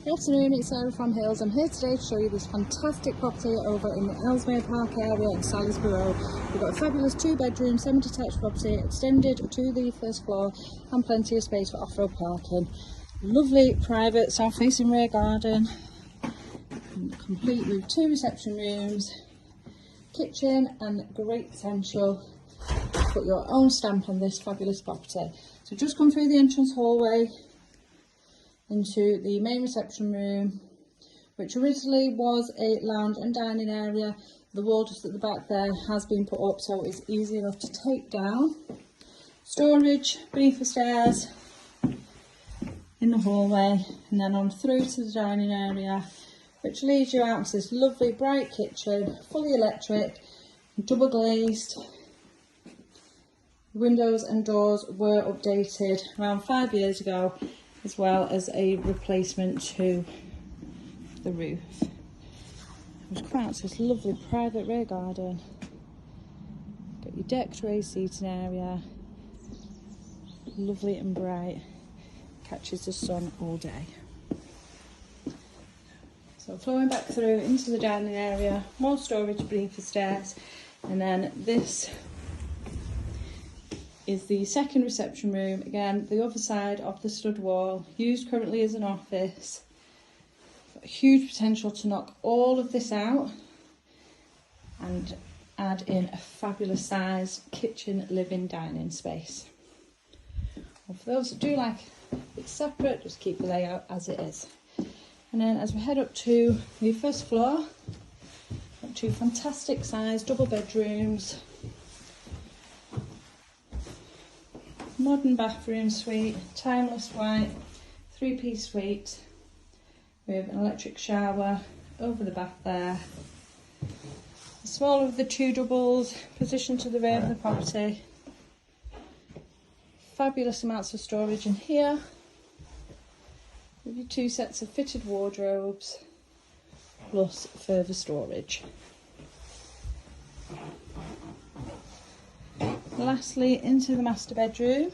Good afternoon, it's Sarah from Hills. I'm here today to show you this fantastic property over in the Ellesmere Park area in Salisbury. We've got a fabulous 2-bedroom, semi-detached property extended to the first floor and plenty of space for off-road parking. Lovely private south-facing rear garden, complete with 2 reception rooms, kitchen, and great potential to put your own stamp on this fabulous property. So just come through the entrance hallway into the main reception room, which originally was a lounge and dining area. The wall just at the back there has been put up, so it's easy enough to take down. Storage beneath the stairs in the hallway, and then on through to the dining area, which leads you out to this lovely bright kitchen, fully electric, double glazed. Windows and doors were updated around 5 years ago, as well as a replacement to the roof. Just come out to this lovely private rear garden. Got your decked raised seating area, lovely and bright, catches the sun all day. So flowing back through into the dining area, more storage beneath the stairs, and then this is the second reception room, again the other side of the stud wall, used currently as an office. Got huge potential to knock all of this out and add in a fabulous size kitchen, living, dining space. Well, for those that do like it separate, just keep the layout as it is. And then as we head up to the first floor, got 2 fantastic size double bedrooms, modern bathroom suite, timeless white, 3-piece suite with an electric shower over the bath there. The smaller of the 2 doubles positioned to the rear of the property. Fabulous amounts of storage in here with your 2 sets of fitted wardrobes plus further storage. Lastly, into the master bedroom.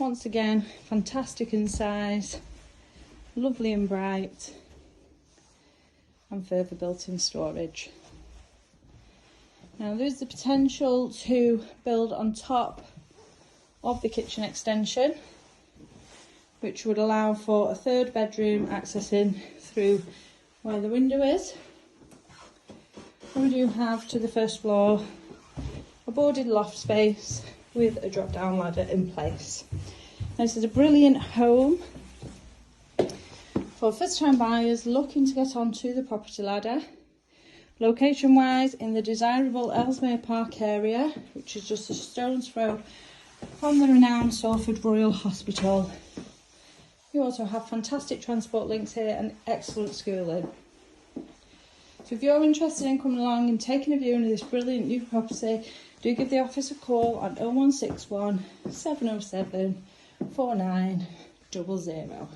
Once again, fantastic in size, lovely and bright, and further built-in storage. Now there's the potential to build on top of the kitchen extension, which would allow for a 3rd bedroom accessing through where the window is. We do have to the first floor a boarded loft space with a drop down ladder in place. Now, this is a brilliant home for first time buyers looking to get onto the property ladder. Location wise, in the desirable Ellesmere Park area, which is just a stone's throw from the renowned Salford Royal Hospital. You also have fantastic transport links here and excellent schooling. So if you're interested in coming along and taking a viewing of this brilliant new property, do give the office a call on 0161 707 4900.